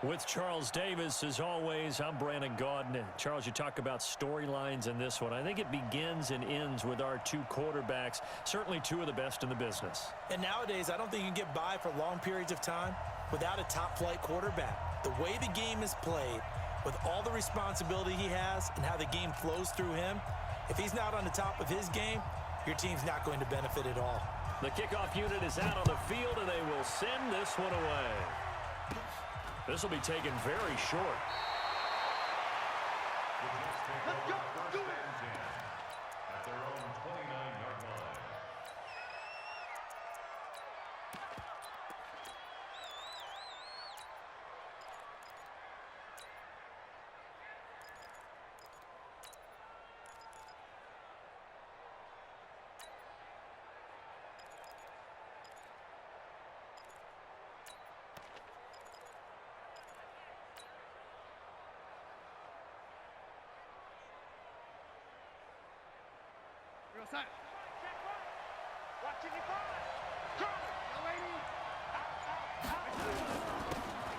With Charles Davis, as always, I'm Brandon Gaudin. Charles, you talk about storylines in this one. I think it begins and ends with our two quarterbacks, certainly two of the best in the business. And nowadays, I don't think you can get by for long periods of time without a top-flight quarterback. The way the game is played, with all the responsibility he has and how the game flows through him, if he's not on the top of his game, your team's not going to benefit at all. The kickoff unit is out on the field, and they will send this one away. This will be taken very short. Let's go. Do it. At their own 29-yard line.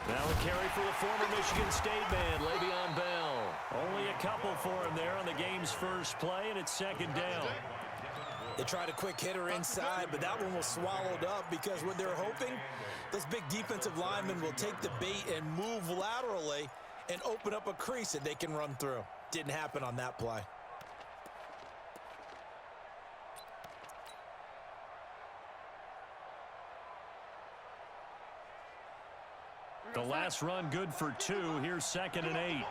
Now a carry for the former Michigan State man, Le'Veon Bell. Only a couple for him there on the game's first play, and it's second down. They tried a quick hitter inside, but that one was swallowed up because what they're hoping, those big defensive linemen will take the bait and move laterally and open up a crease that they can run through. Didn't happen on that play. The last run good for 2. Here's 2nd and 8.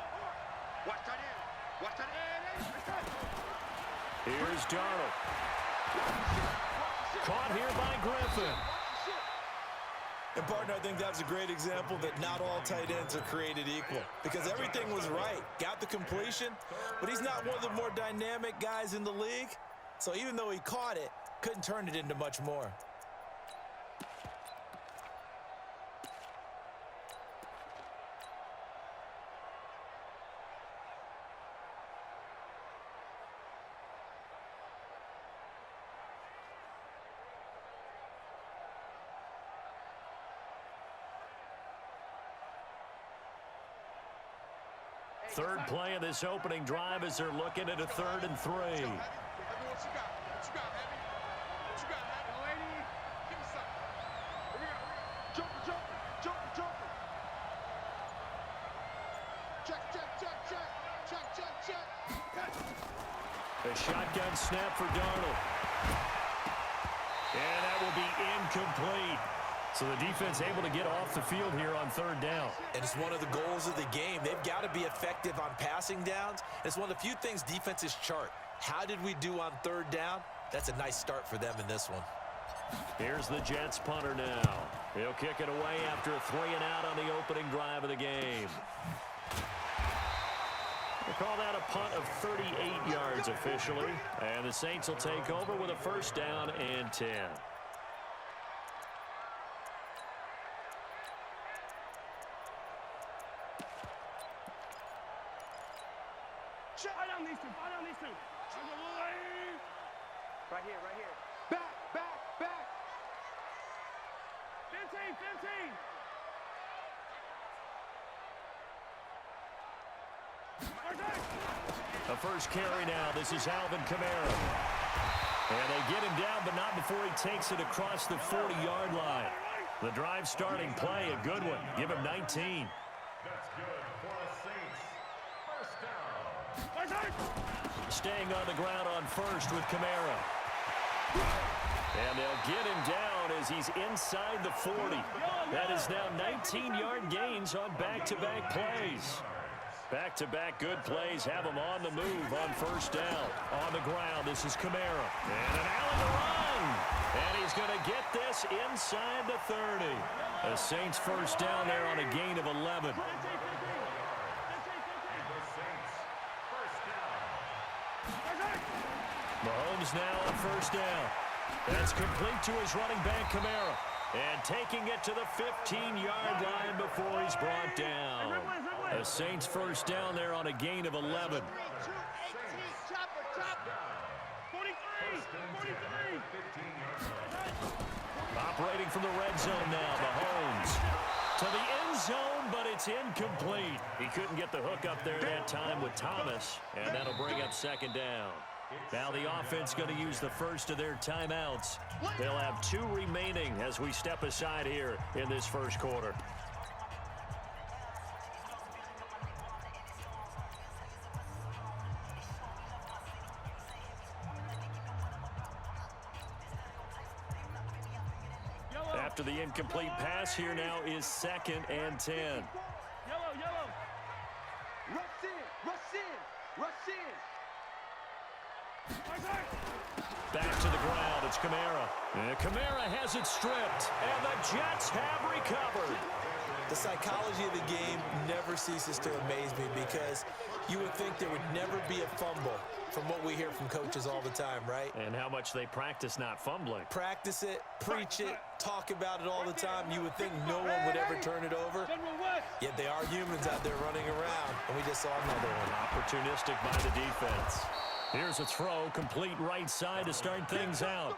Here's Darnold. Caught here by Griffin. And, partner, I think that's a great example that not all tight ends are created equal because everything was right. Got the completion, but he's not one of the more dynamic guys in the league. So even though he caught it, couldn't turn it into much more. Third play of this opening drive as they're looking at a 3rd and 3. A shotgun snap for Darnold. And that will be incomplete. So the defense able to get off the field here on 3rd down. And it's one of the goals of the game. They've got to be effective on passing downs. It's one of the few things defenses chart. How did we do on 3rd down? That's a nice start for them in this one. Here's the Jets punter now. He'll kick it away after a 3 and out on the opening drive of the game. We'll call that a punt of 38 yards officially. And the Saints will take over with a 1st down and 10. Right here. Back. 15. The first carry now. This is Alvin Kamara. And they get him down, but not before he takes it across the 40-yard line. The drive starting play, a good one. Give him 19. That's good for the Saints. 1st down. Staying on the ground on 1st with Kamara. And they'll get him down as he's inside the 40. That is now 19-yard gains on back-to-back plays. Back-to-back good plays have him on the move on 1st down. On the ground, this is Kamara. And an alley to run. And he's going to get this inside the 30. The Saints 1st down there on a gain of 11. Mahomes now on 1st down. That's complete to his running back, Kamara. And taking it to the 15-yard line before he's brought down. The Saints 1st down there on a gain of 11. 43. Operating from the red zone now, Mahomes. To the end zone, but it's it's incomplete. He couldn't get the hook up there that time with Thomas, and that'll bring up second down. Now the offense going to use the first of their timeouts. They'll have 2 remaining as we step aside here in this first quarter. After the incomplete pass, here now is 2nd and 10. Yellow, yellow. Rush in, rush in, rush in. Back to the ground, it's Kamara. And Kamara has it stripped, and the Jets have recovered. The psychology of the game never ceases to amaze me because you would think there would never be a fumble from what we hear from coaches all the time, right? And how much they practice not fumbling. Practice it, preach it, talk about it all the time. You would think no one would ever turn it over. Yet they are humans out there running around, and we just saw another one. Opportunistic by the defense. Here's a throw, complete right side to start things out.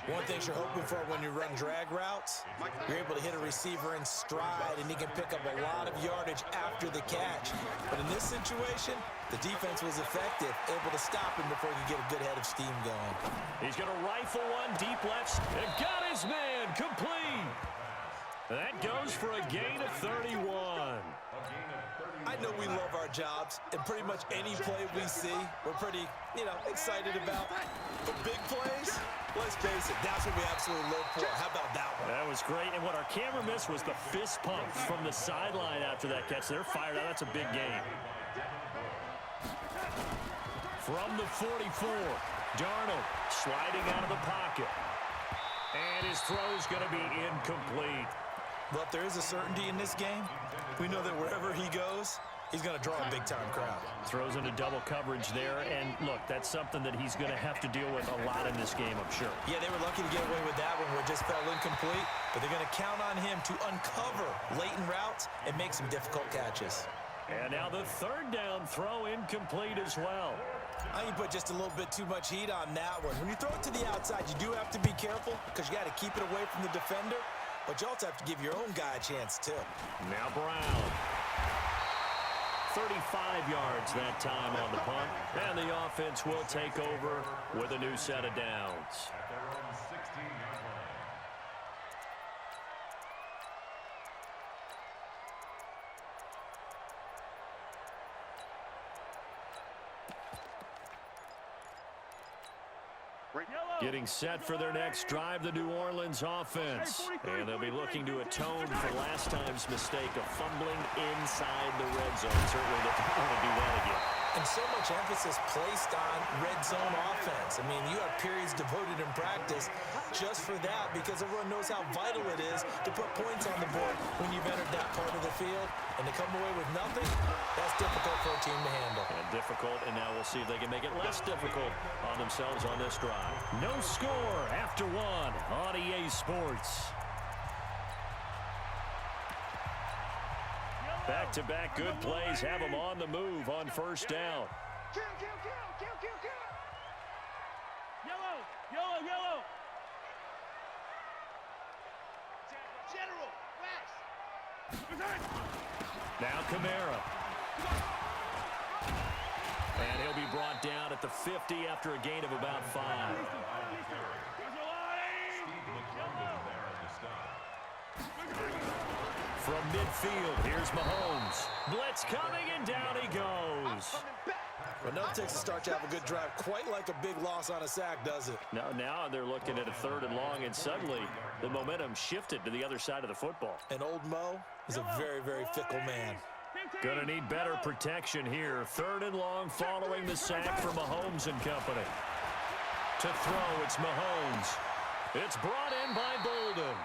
One thing you're hoping for when you run drag routes, you're able to hit a receiver in stride, and he can pick up a lot of yardage after the catch. But in this situation, the defense was effective, able to stop him before he could get a good head of steam going. He's going to rifle one deep left, and got his man, complete. That goes for a gain of 31. I know we love our jobs, and pretty much any play we see, we're pretty, excited about. But big plays, let's face it, that's what we absolutely live for. How about that one? That was great, and what our camera missed was the fist pump from the sideline after that catch. They're fired out. That's a big gain. From the 44, Darnold sliding out of the pocket. And his throw's going to be incomplete. But there is a certainty in this game. We know that wherever he goes, he's going to draw a big-time crowd. Throws into double coverage there, and look, that's something that he's going to have to deal with a lot in this game, I'm sure. Yeah, they were lucky to get away with that one where it just fell incomplete, but they're going to count on him to uncover latent routes and make some difficult catches. And now the 3rd down throw incomplete as well. I think you put just a little bit too much heat on that one. When you throw it to the outside, you do have to be careful because you got to keep it away from the defender. But you also have to give your own guy a chance, too. Now Brown. 35 yards that time on the punt. And the offense will take over with a new set of downs. At their own 16-yard line. Getting set for their next drive, the New Orleans offense. And they'll be looking to atone for last time's mistake of fumbling inside the red zone. Certainly they don't want to do that again. And so much emphasis placed on red zone offense. I mean, you have periods devoted in practice just for that because everyone knows how vital it is to put points on the board when you've entered that part of the field. And to come away with nothing, that's difficult for a team to handle. And difficult, and now we'll see if they can make it less difficult on themselves on this drive. No score after 1 on EA Sports. Back-to-back good plays have them on the move on 1st down. Kill, kill, kill, kill, kill, kill. Yellow, yellow, yellow. General, west. Now Kamara. And he'll be brought down at the 50 after a gain of about 5. From midfield, here's Mahomes. Blitz coming, and down he goes. But no takes a start to have a good drive, quite like a big loss on a sack, does it? Now they're looking at a 3rd and long, and suddenly the momentum shifted to the other side of the football. And old Mo is a very, very fickle man. Gonna need better protection here. 3rd and long following the sack from Mahomes and company. To throw, it's Mahomes. It's brought in by Bolden.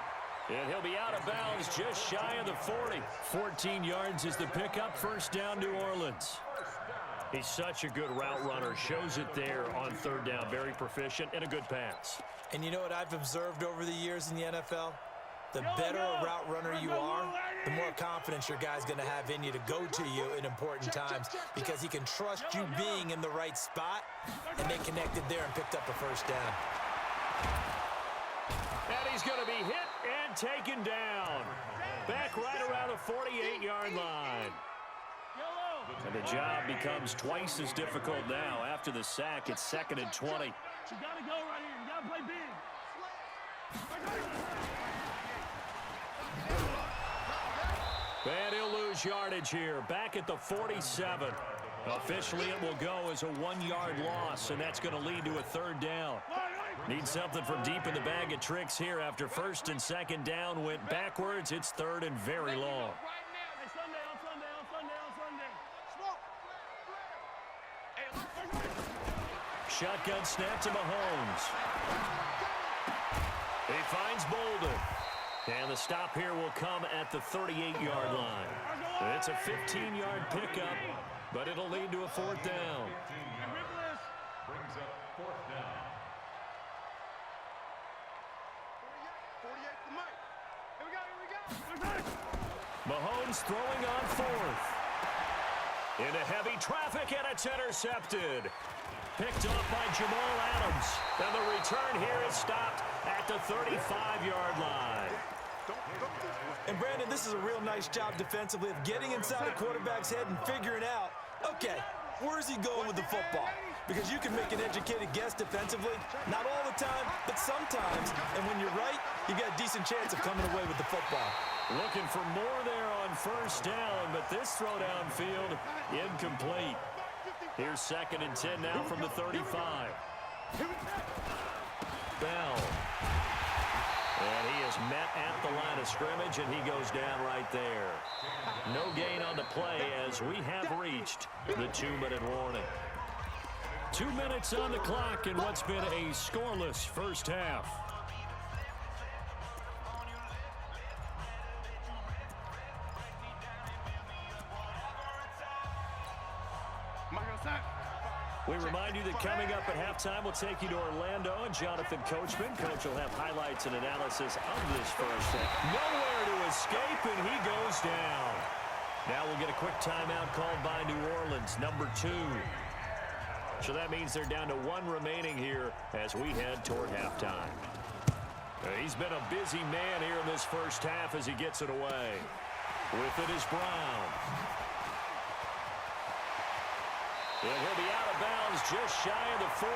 And he'll be out of bounds just shy of the 40. 14 yards is the pickup. 1st down, New Orleans. He's such a good route runner. Shows it there on 3rd down. Very proficient and a good pass. And you know what I've observed over the years in the NFL? The better a route runner you are, the more confidence your guy's going to have in you to go to you in important times because he can trust you being in the right spot, and they connected there and picked up a 1st down. And he's going to be hit and taken down. Back right around the 48-yard line. And the job becomes twice as difficult now. After the sack, it's 2nd and 20. You gotta go right here. You gotta play big. And he'll lose yardage here. Back at the 47. Officially, it will go as a 1-yard loss, and that's going to lead to a 3rd down. Need something from deep in the bag of tricks here. After 1st and 2nd down went backwards, it's 3rd and very long. Shotgun snap to Mahomes. He finds Bolden. And the stop here will come at the 38-yard line. It's a 15-yard pickup, but it'll lead to a 4th down. Brings up 4th down. 48 to Mike. Here we go. Mahomes throwing on 4th. Into heavy traffic, and it's intercepted. Picked off by Jamal Adams. And the return here is stopped at the 35-yard line. And Brandon, this is a real nice job defensively of getting inside a quarterback's head and figuring out, okay, where's he going with the football? Because you can make an educated guess defensively, not all the time, but sometimes. And when you're right, you got a decent chance of coming away with the football. Looking for more there on 1st down, but this throw downfield incomplete. Here's 2nd and 10 now from the 35. Bell. And he is met at the line of scrimmage, and he goes down right there. No gain on the play as we have reached the 2-minute warning. 2 minutes on the clock in what's been a scoreless first half. We remind you that coming up at halftime, we'll take you to Orlando and Jonathan Coachman. Coach will have highlights and analysis of this first half. Nowhere to escape, and he goes down. Now we'll get a quick timeout called by New Orleans, number 2. So that means they're down to 1 remaining here as we head toward halftime. He's been a busy man here in this first half as he gets it away. With it is Brown. And he'll be out of bounds just shy of the 40.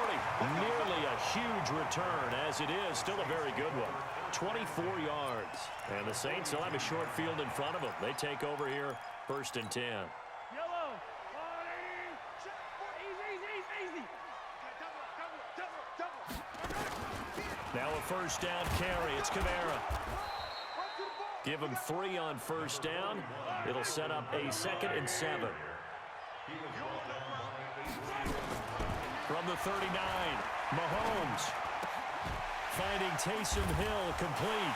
Nearly a huge return, as it is still a very good one. 24 yards. And the Saints will have a short field in front of them. They take over here, 1st and 10. Yellow. Easy. Double. Now a 1st down carry. It's Kamara. Give him 3 on 1st down. It'll set up a 2nd and 7. From the 39, Mahomes finding Taysom Hill complete.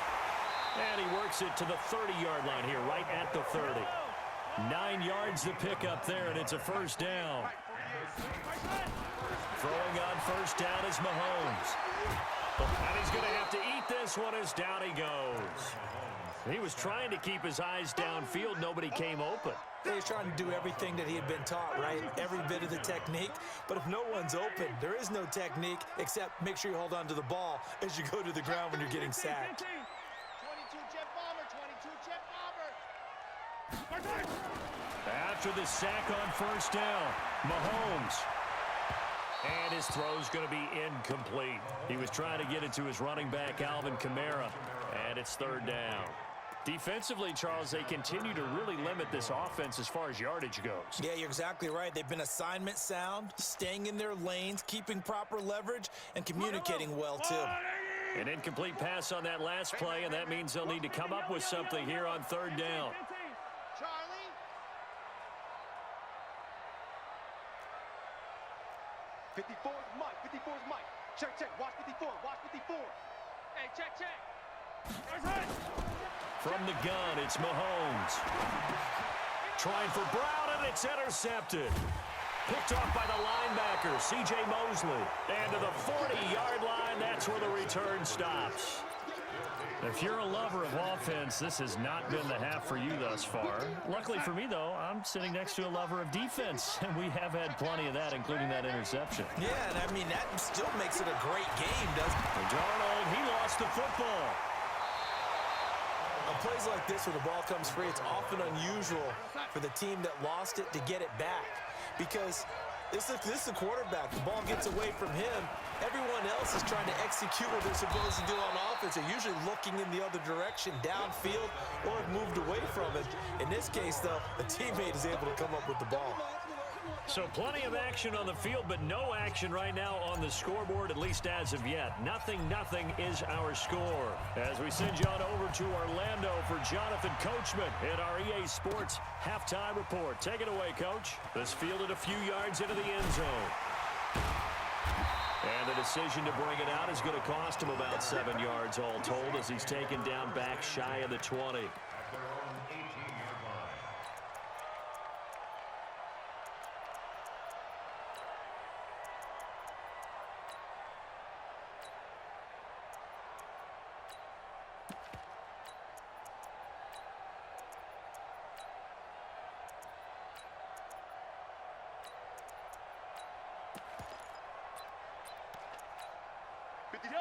And he works it to the 30-yard line here, right at the 30. 9 yards to pick up there, and it's a 1st down. Throwing on 1st down is Mahomes. And he's going to have to eat this one as down he goes. He was trying to keep his eyes downfield. Nobody came open. He was trying to do everything that he had been taught, right? Every bit of the technique. But if no one's open, there is no technique except make sure you hold on to the ball as you go to the ground when you're getting sacked. 22 jet bomber. After the sack on 1st down, Mahomes. And his throw's going to be incomplete. He was trying to get it to his running back, Alvin Kamara. And it's 3rd down. Defensively, Charles, they continue to really limit this offense as far as yardage goes. Yeah, you're exactly right. They've been assignment sound, staying in their lanes, keeping proper leverage, and communicating well, too. An incomplete pass on that last play, and that means they'll need to come up with something here on 3rd down. Charlie. 54 is Mike. Check. Watch 54. Hey, check. From the gun, it's Mahomes. Trying for Brown, and it's intercepted. Picked off by the linebacker, C.J. Mosley. And to the 40-yard line, that's where the return stops. If you're a lover of offense, this has not been the half for you thus far. Luckily for me, though, I'm sitting next to a lover of defense, and we have had plenty of that, including that interception. Yeah, and I mean, that still makes it a great game, doesn't it? And Darnold, he lost the football. on plays like this where the ball comes free, it's often unusual for the team that lost it to get it back. Because this is the quarterback. The ball gets away from him. Everyone else is trying to execute what they're supposed to do on offense. They're usually looking in the other direction, downfield, or have moved away from it. In this case, though, a teammate is able to come up with the ball. So plenty of action on the field, but no action right now on the scoreboard, at least as of yet. 0-0 is our score. As we send you on over to Orlando for Jonathan Coachman in our EA Sports halftime report. Take it away, Coach. This fielded a few yards into the end zone. And the decision to bring it out is going to cost him about 7 yards all told as he's taken down back shy of the 20.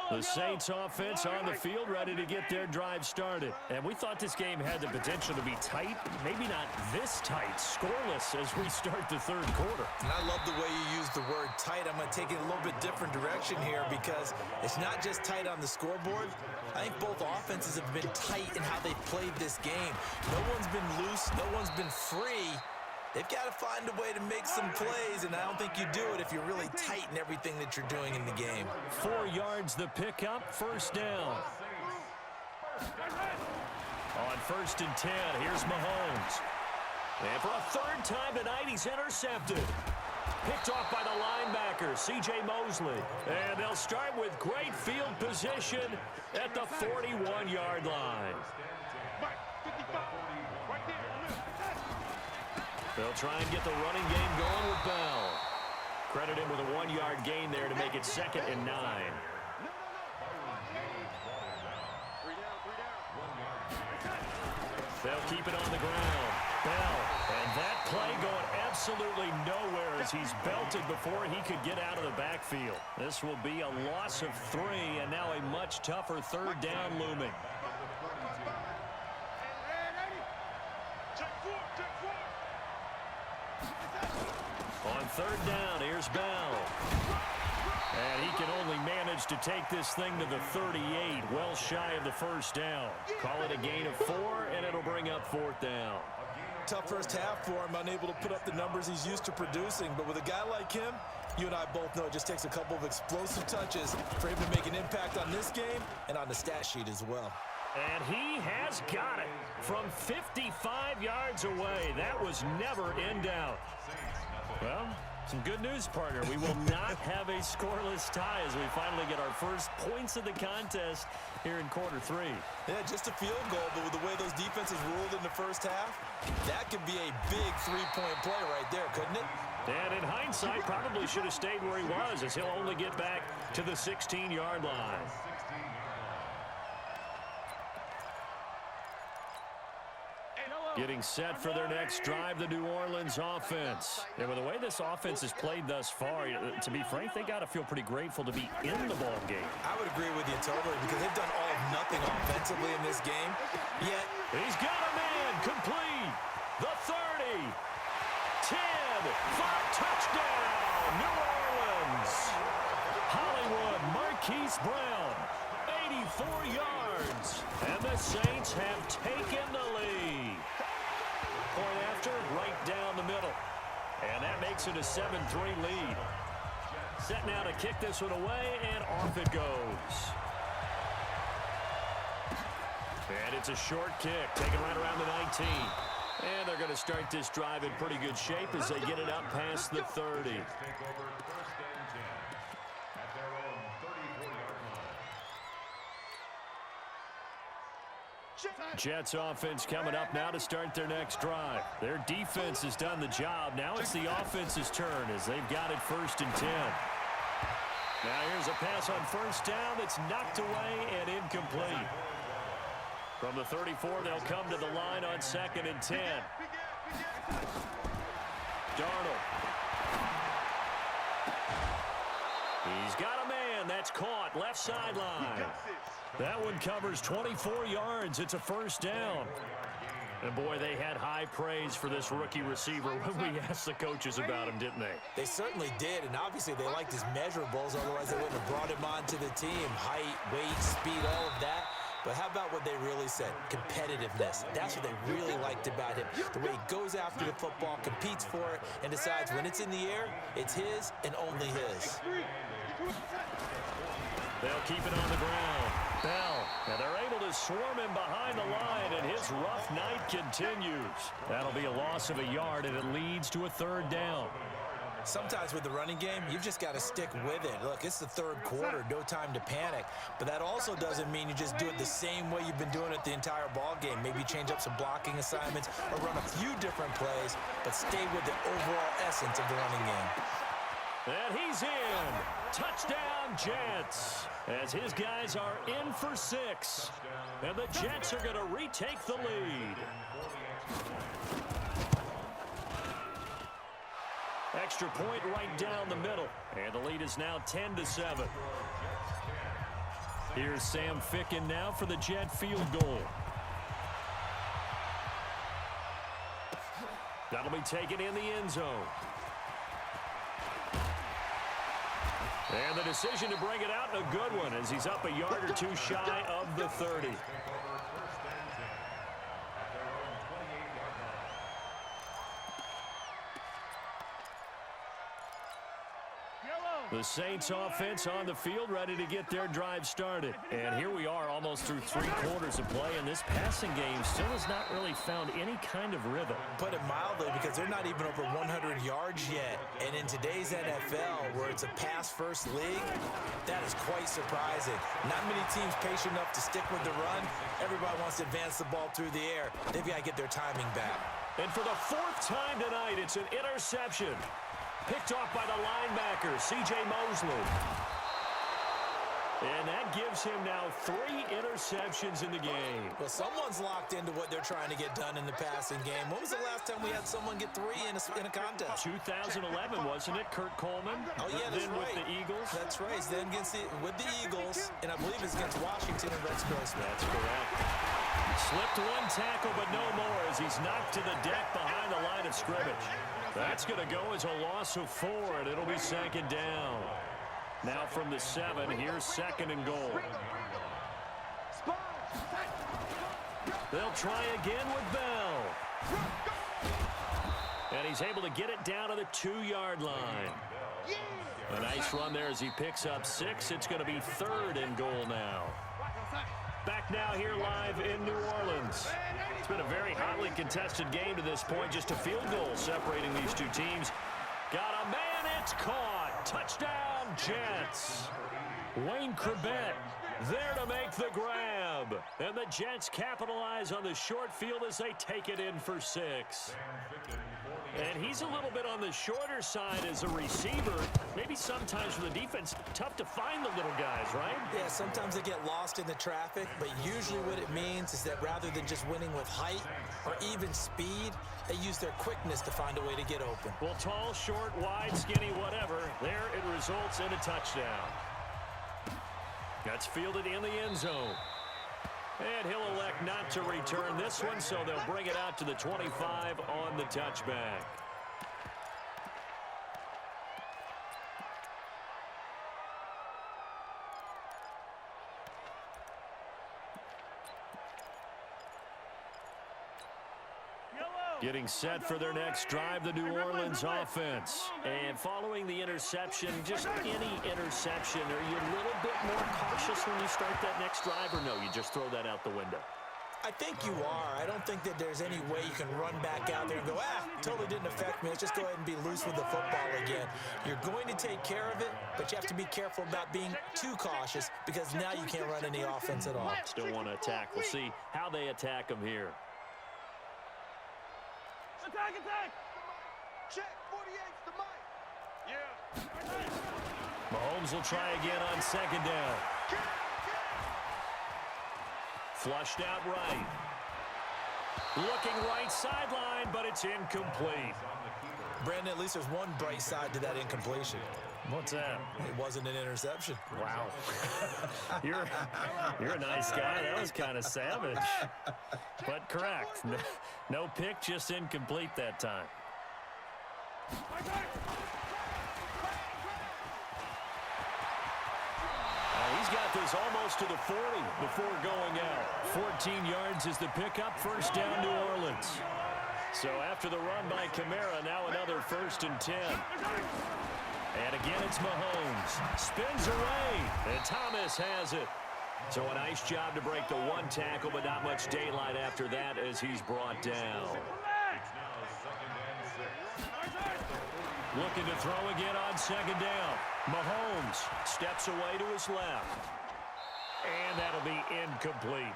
The Saints offense on the field, ready to get their drive started. And we thought this game had the potential to be tight, maybe not this tight, scoreless as we start the third quarter. And I love the way you use the word tight. I'm going to take it a little bit different direction here because it's not just tight on the scoreboard. I think both offenses have been tight in how they've played this game. No one's been loose. No one's been free. They've got to find a way to make some plays, and I don't think you do it if you're really tight in everything that you're doing in the game. 4 yards the pickup, first down. On 1st and 10, here's Mahomes. And for a third time tonight, he's intercepted. Picked off by the linebacker, C.J. Mosley. And they'll start with great field position at the 41-yard line. They'll try and get the running game going with Bell. Credit him with a 1-yard gain there to make it 2nd and 9. They'll keep it on the ground. Bell. And that play going absolutely nowhere as he's belted before he could get out of the backfield. This will be a loss of 3 and now a much tougher third down looming. On 3rd down, here's Bell. And he can only manage to take this thing to the 38, well shy of the first down. Call it a gain of 4, and it'll bring up 4th down. Tough first half for him, unable to put up the numbers he's used to producing. But with a guy like him, you and I both know it just takes a couple of explosive touches for him to make an impact on this game and on the stat sheet as well. And he has got it from 55 yards away. That was never in doubt. Well, some good news, partner. We will not have a scoreless tie as we finally get our first points of the contest here in quarter 3. Yeah, just a field goal, but with the way those defenses ruled in the first half, that could be a big three-point play right there, couldn't it? And in hindsight, probably should have stayed where he was as he'll only get back to the 16-yard line. Getting set for their next drive, the New Orleans offense. And with the way this offense has played thus far, to be frank, they got to feel pretty grateful to be in the ball game. I would agree with you totally because they've done all of nothing offensively in this game. Yet, he's got a man complete. The 30. 10. 5 touchdown. New Orleans. Hollywood Marquise Brown. 84 yards. And the Saints have taken the lead. Point after, right down the middle. And that makes it a 7-3 lead. Set now to kick this one away, and off it goes. And it's a short kick, taken right around the 19. And they're going to start this drive in pretty good shape as they get it up past the 30. Jets offense coming up now to start their next drive. Their defense has done the job. Now it's the offense's turn as they've got it 1st and 10. Now here's a pass on 1st down that's knocked away and incomplete. From the 34, they'll come to the line on 2nd and 10. Darnold. He's got a man And that's caught left sideline. That one covers 24 yards. It's a first down. And, boy, they had high praise for this rookie receiver when we asked the coaches about him, didn't they? They certainly did, and obviously they liked his measurables. Otherwise, they wouldn't have brought him onto the team. Height, weight, speed, all of that. But how about what they really said? Competitiveness. That's what they really liked about him. The way he goes after the football, competes for it, and decides when it's in the air, it's his and only his. They'll keep it on the ground. Bell, and they're able to swarm him behind the line, and his rough night continues. That'll be a loss of a yard, and it leads to a third down. Sometimes with the running game, you've just got to stick with it. Look, it's the third quarter, no time to panic. But that also doesn't mean you just do it the same way you've been doing it the entire ball game. Maybe change up some blocking assignments or run a few different plays, but stay with the overall essence of the running game. And he's in. Touchdown, Jets. As his guys are in for 6. And the Jets are going to retake the lead. Extra point right down the middle. And the lead is now 10-7. Here's Sam Ficken now for the Jet field goal. That'll be taken in the end zone. And the decision to bring it out, a good one, as he's up a yard or two shy of the 30. The Saints offense on the field, ready to get their drive started. And here we are almost through 3 quarters of play, and this passing game still has not really found any kind of rhythm. Put it mildly, because they're not even over 100 yards yet. And in today's NFL, where it's a pass-first league, that is quite surprising. Not many teams patient enough to stick with the run. Everybody wants to advance the ball through the air. They've got to get their timing back. And for the 4th time tonight, it's an interception. Picked off by the linebacker, C.J. Mosley. And that gives him now 3 interceptions in the game. Well, someone's locked into what they're trying to get done in the passing game. When was the last time we had someone get 3 in a contest? 2011, wasn't it? Kurt Coleman. Oh, yeah, that's then right. with the Eagles. That's right. Then with the Eagles, and I believe it's against Washington and Rex Grossman. That's correct. Slipped 1 tackle, but no more, as he's knocked to the deck behind the line of scrimmage. That's going to go as a loss of 4, and it'll be 2nd down. Now from the 7, here's 2nd and goal. They'll try again with Bell. And he's able to get it down to the 2-yard line. A nice run there as he picks up 6. It's going to be 3rd and goal now. Back now here live in New Orleans. It's been a very hotly contested game to this point. Just a field goal separating these two teams. Got a man, it's caught. Touchdown, Jets. Wayne Corbett there to make the grab. And the Jets capitalize on the short field as they take it in for 6. And he's a little bit on the shorter side as a receiver. Maybe sometimes for the defense, tough to find the little guys, right? Yeah, sometimes they get lost in the traffic, but usually what it means is that rather than just winning with height or even speed, they use their quickness to find a way to get open. Well, tall, short, wide, skinny, whatever, there it results in a touchdown. That's fielded in the end zone. And he'll elect not to return this one, so they'll bring it out to the 25 on the touchback. Getting set for their next drive, the New Orleans offense. And following the interception, just any interception, are you a little bit more cautious when you start that next drive, or no, you just throw that out the window? I think you are. I don't think that there's any way you can run back out there and go, totally didn't affect me. Let's just go ahead and be loose with the football again. You're going to take care of it, but you have to be careful about being too cautious because now you can't run any offense at all. Still want to attack. We'll see how they attack them here. Attack, attack! Check, 48's the mic. Yeah. Mahomes will try again on 2nd down. Flushed out right. Looking right sideline, but it's incomplete. Brandon, at least there's one bright side to that incompletion. What's that? It wasn't an interception. Wow. You're a nice guy. That was kind of savage. But correct. No pick, just incomplete that time. He's got this almost to the 40 before going out. 14 yards is the pickup. First down, New Orleans. So after the run by Kamara, now another 1st and 10. And again, it's Mahomes. Spins away, and Thomas has it. So a nice job to break the one tackle, but not much daylight after that as he's brought down. Looking to throw again on 2nd down. Mahomes steps away to his left. And that'll be incomplete.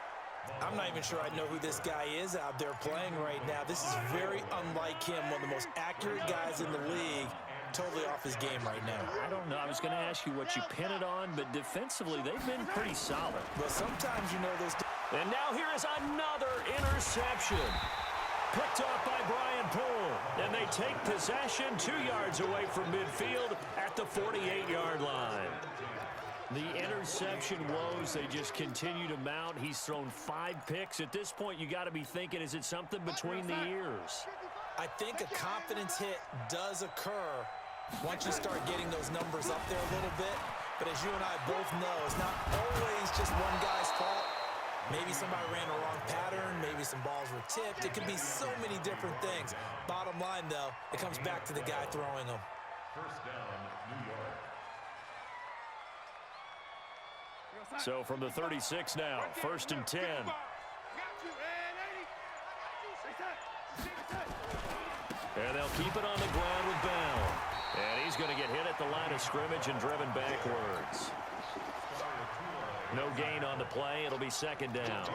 I'm not even sure I know who this guy is out there playing right now. This is very unlike him, one of the most accurate guys in the league. Totally off his game right now. I don't know. I was going to ask you what you pin it on, but defensively, they've been pretty solid. Well, sometimes, you know, those... And now here is another interception. Picked off by Brian Poole. And they take possession 2 yards away from midfield at the 48-yard line. The interception woes, they just continue to mount. He's thrown 5 picks. At this point, you got to be thinking, is it something between the ears? I think a confidence hit does occur once you start getting those numbers up there a little bit. But as you and I both know, it's not always just one guy's fault. Maybe somebody ran a wrong pattern. Maybe some balls were tipped. It could be so many different things. Bottom line, though, it comes back to the guy throwing them. First down, New York. So from the 36 now, 1st and 10. And they'll keep it on the ground with Bell. And he's going to get hit at the line of scrimmage and driven backwards. No gain on the play. It'll be 2nd down.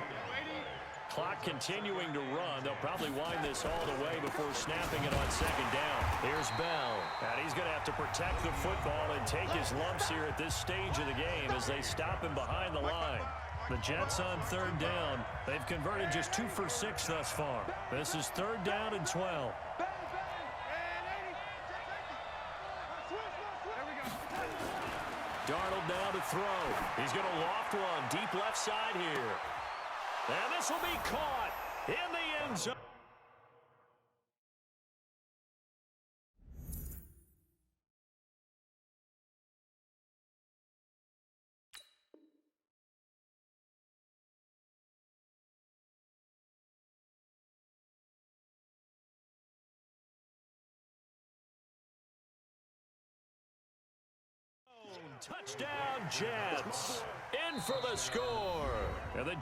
Clock continuing to run. They'll probably wind this all the way before snapping it on 2nd down. Here's Bell. And he's going to have to protect the football and take his lumps here at this stage of the game as they stop him behind the line. The Jets on 3rd down. They've converted just 2 for 6 thus far. This is 3rd down and 12. Darnold now to throw. He's going to loft one deep left side here. And this will be caught in the end zone. Touchdown, Jets. In for the score. And the